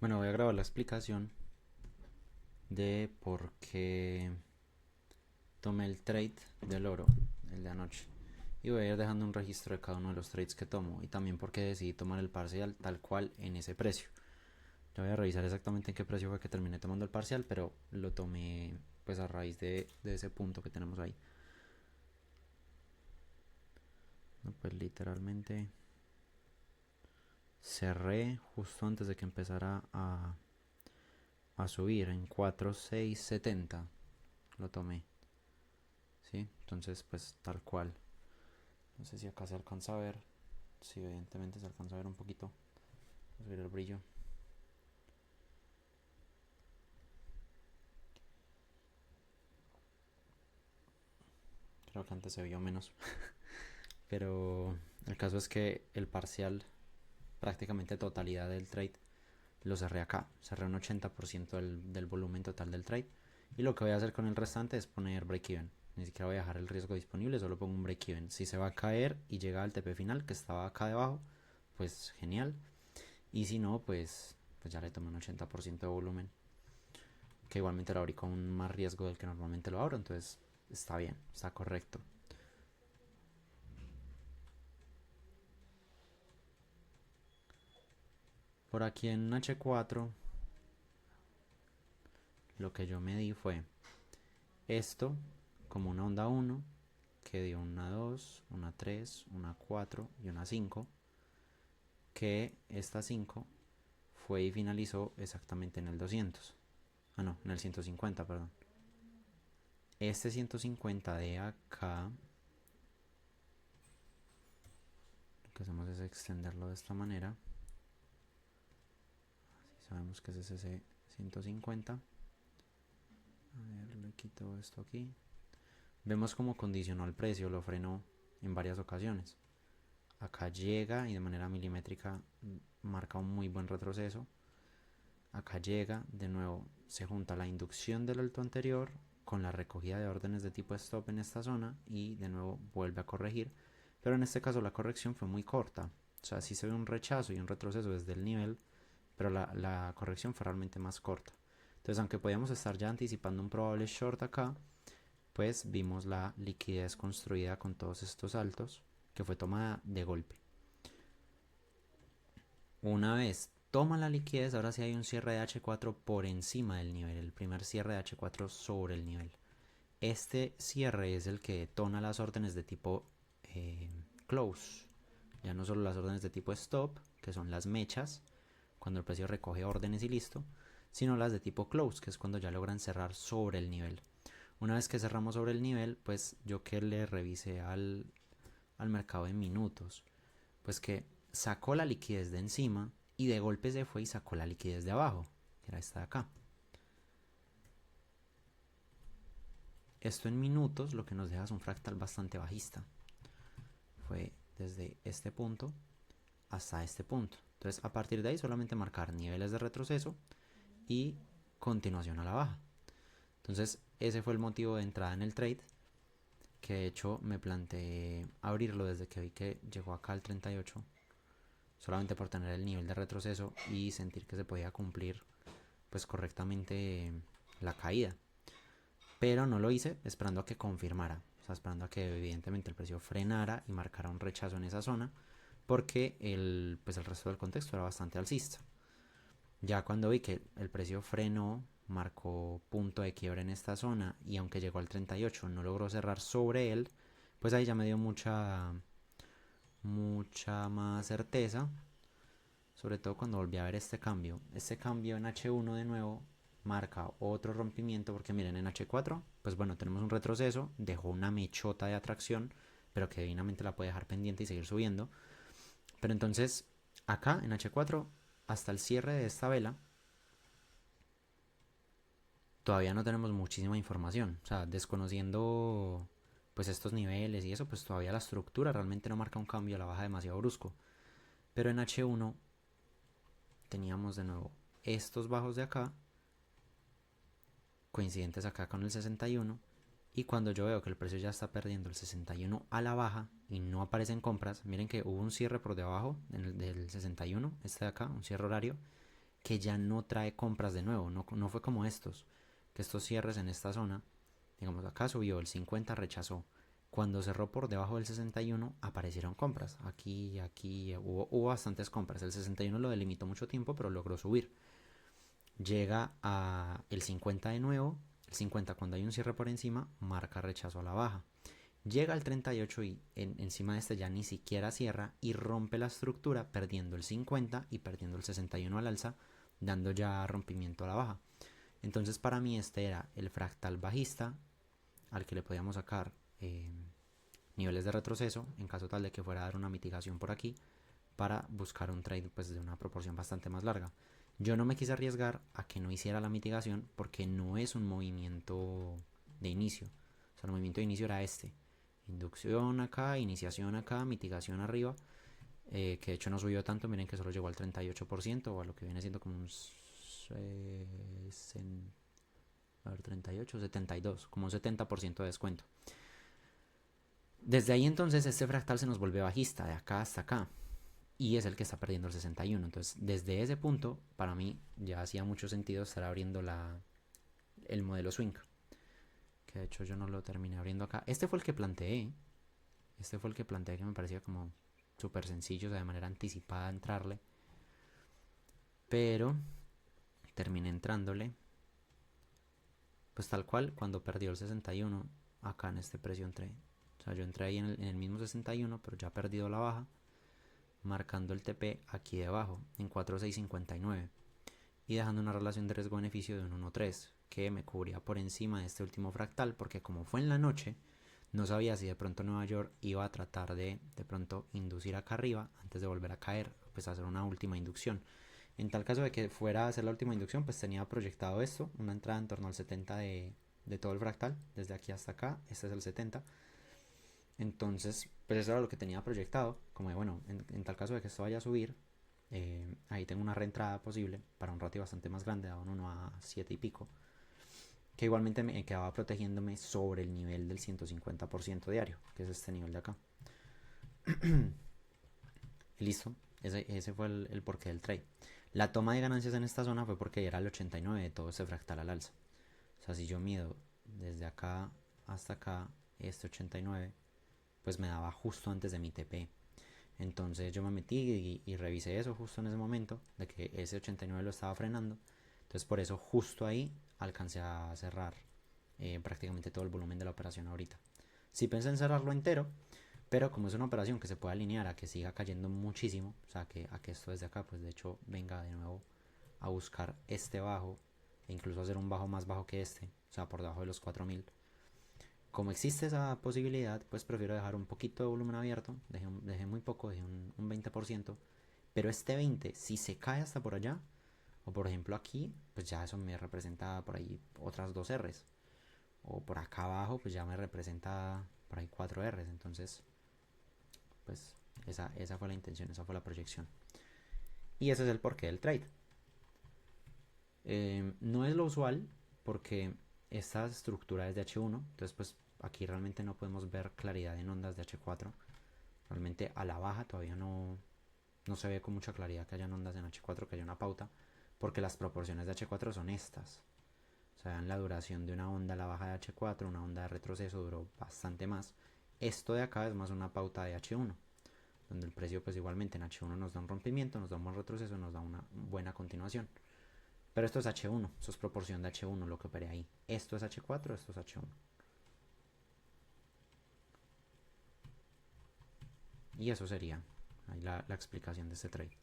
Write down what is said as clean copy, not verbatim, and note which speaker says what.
Speaker 1: Bueno, voy a grabar la explicación de por qué tomé el trade del oro, el de anoche. Y voy a ir dejando un registro de cada uno de los trades que tomo y también por qué decidí tomar el parcial tal cual en ese precio. Yo voy a revisar exactamente en qué precio fue que terminé tomando el parcial, pero lo tomé pues a raíz de ese punto que tenemos ahí. No, pues literalmente cerré justo antes de que empezara a subir en 4.670. Lo tomé, ¿sí? Entonces pues tal cual. No sé si acá se alcanza a ver. Sí, evidentemente se alcanza a ver un poquito. Vamos a subir el brillo. Creo que antes se vio menos. Pero el caso es que el parcial, prácticamente totalidad del trade, lo cerré acá. Cerré un 80% del volumen total del trade. Y lo que voy a hacer con el restante es poner break-even. Ni siquiera voy a dejar el riesgo disponible, solo pongo un break-even. Si se va a caer y llega al TP final, que estaba acá debajo, pues genial. Y si no, pues ya le tomé un 80% de volumen, que igualmente lo abrí con más riesgo del que normalmente lo abro, entonces está bien, está correcto. Por aquí en H4 lo que yo medí fue esto como una onda 1 que dio una 2, una 3, una 4 y una 5, que esta 5 fue y finalizó exactamente en el 200. Ah, no, en el 150, perdón. Este 150 de acá, lo que hacemos es extenderlo de esta manera. Así sabemos que es ese 150. A ver, le quito esto aquí. Vemos cómo condicionó el precio, lo frenó en varias ocasiones. Acá llega y de manera milimétrica marca un muy buen retroceso. Acá llega, de nuevo se junta la inducción del alto anterior con la recogida de órdenes de tipo stop en esta zona y de nuevo vuelve a corregir. Pero en este caso la corrección fue muy corta. O sea, sí se ve un rechazo y un retroceso desde el nivel, pero la corrección fue realmente más corta. Entonces, aunque podíamos estar ya anticipando un probable short acá, pues vimos la liquidez construida con todos estos altos que fue tomada de golpe. Una vez toma la liquidez, ahora sí hay un cierre de H4 por encima del nivel, el primer cierre de H4 sobre el nivel. Este cierre es el que detona las órdenes de tipo close, ya no solo las órdenes de tipo stop, que son las mechas, cuando el precio recoge órdenes y listo, sino las de tipo close, que es cuando ya logran cerrar sobre el nivel. Una vez que cerramos sobre el nivel, pues yo que le revisé al mercado en minutos, pues que sacó la liquidez de encima y de golpe se fue y sacó la liquidez de abajo, que era esta de acá. Esto en minutos lo que nos deja es un fractal bastante bajista. Fue desde este punto hasta este punto. Entonces a partir de ahí solamente marcar niveles de retroceso y continuación a la baja. Entonces ese fue el motivo de entrada en el trade, que de hecho me planteé abrirlo desde que vi que llegó acá al 38, solamente por tener el nivel de retroceso y sentir que se podía cumplir pues correctamente la caída. Pero no lo hice esperando a que confirmara, o sea, esperando a que evidentemente el precio frenara y marcara un rechazo en esa zona, porque pues el resto del contexto era bastante alcista. Ya cuando vi que el precio frenó, marcó punto de quiebre en esta zona y aunque llegó al 38 no logró cerrar sobre él, pues ahí ya me dio mucha más certeza, sobre todo cuando volví a ver este cambio. Este cambio en H1 de nuevo marca otro rompimiento, porque miren, en H4 pues bueno, tenemos un retroceso, dejó una mechota de atracción, pero que divinamente la puede dejar pendiente y seguir subiendo. Pero entonces acá en H4 hasta el cierre de esta vela todavía no tenemos muchísima información, o sea, desconociendo pues estos niveles y eso, pues todavía la estructura realmente no marca un cambio a la baja demasiado brusco. Pero en H1 teníamos de nuevo estos bajos de acá, coincidentes acá con el 61, y cuando yo veo que el precio ya está perdiendo el 61 a la baja y no aparecen compras, miren que hubo un cierre por debajo del 61, este de acá, un cierre horario, que ya no trae compras de nuevo, no fue como estos, que estos cierres en esta zona, digamos acá subió el 50, rechazó, cuando cerró por debajo del 61 aparecieron compras, aquí hubo bastantes compras, el 61 lo delimitó mucho tiempo pero logró subir, llega a el 50 de nuevo, el 50 cuando hay un cierre por encima marca rechazo a la baja, llega al 38 y encima de este ya ni siquiera cierra y rompe la estructura perdiendo el 50 y perdiendo el 61 al alza, dando ya rompimiento a la baja. Entonces para mí este era el fractal bajista al que le podíamos sacar niveles de retroceso en caso tal de que fuera a dar una mitigación por aquí para buscar un trade pues de una proporción bastante más larga. Yo no me quise arriesgar a que no hiciera la mitigación porque no es un movimiento de inicio. O sea, el movimiento de inicio era este. Inducción acá, iniciación acá, mitigación arriba. Que de hecho no subió tanto, miren que solo llegó al 38% o a lo que viene siendo como un... a ver, 38, 72, como un 70% de descuento. Desde ahí entonces este fractal se nos vuelve bajista, de acá hasta acá. Y es el que está perdiendo el 61. Entonces, desde ese punto, para mí ya hacía mucho sentido estar abriendo el modelo swing. Que de hecho yo no lo terminé abriendo acá. Este fue el que planteé. Este fue el que planteé que me parecía como súper sencillo, o sea, de manera anticipada entrarle. Pero terminé entrándole. Pues tal cual, cuando perdió el 61, acá en este precio entré. O sea, yo entré ahí en el mismo 61, pero ya ha perdido la baja, marcando el TP aquí debajo, en 4659, y dejando una relación de riesgo-beneficio de un 1.3, que me cubría por encima de este último fractal, porque como fue en la noche, no sabía si de pronto Nueva York iba a tratar de pronto inducir acá arriba antes de volver a caer, pues hacer una última inducción. En tal caso de que fuera a hacer la última inducción, pues tenía proyectado esto, una entrada en torno al 70 de todo el fractal, desde aquí hasta acá, este es el 70. Entonces, pues eso era lo que tenía proyectado, como de, bueno, en tal caso de que esto vaya a subir, ahí tengo una reentrada posible para un ratio bastante más grande, a un 1 a 7 y pico, que igualmente me quedaba protegiéndome sobre el nivel del 150% diario, que es este nivel de acá. Y listo, ese fue el porqué del trade. La toma de ganancias en esta zona fue porque era el 89 de todo ese fractal al alza. O sea, si yo mido desde acá hasta acá, este 89, pues me daba justo antes de mi TP. Entonces yo me metí y revisé eso justo en ese momento, de que ese 89 lo estaba frenando. Entonces por eso justo ahí alcancé a cerrar prácticamente todo el volumen de la operación ahorita. Sí pensé en cerrarlo entero, pero como es una operación que se puede alinear a que siga cayendo muchísimo, o sea, a que esto desde acá, pues de hecho venga de nuevo a buscar este bajo e incluso hacer un bajo más bajo que este, o sea, por debajo de los 4000. Como existe esa posibilidad, pues prefiero dejar un poquito de volumen abierto, dejé muy poco, dejé un 20%, pero este 20, si se cae hasta por allá, o por ejemplo aquí, pues ya eso me representa por ahí otras 2 Rs, o por acá abajo, pues ya me representa por ahí 4 Rs, entonces, pues esa fue la intención, esa fue la proyección. Y ese es el porqué del trade. No es lo usual, porque esta estructura es de H1, entonces pues aquí realmente no podemos ver claridad en ondas de H4. Realmente a la baja todavía no se ve con mucha claridad que hayan ondas en H4, que haya una pauta, porque las proporciones de H4 son estas. O sea, en la duración de una onda a la baja de H4, una onda de retroceso duró bastante más. Esto de acá es más una pauta de H1, donde el precio pues igualmente en H1 nos da un rompimiento, nos da un buen retroceso, nos da una buena continuación. Pero esto es H1, eso es proporción de H1 lo que operé ahí. Esto es H4, esto es H1. Y eso sería ahí la explicación de este trade.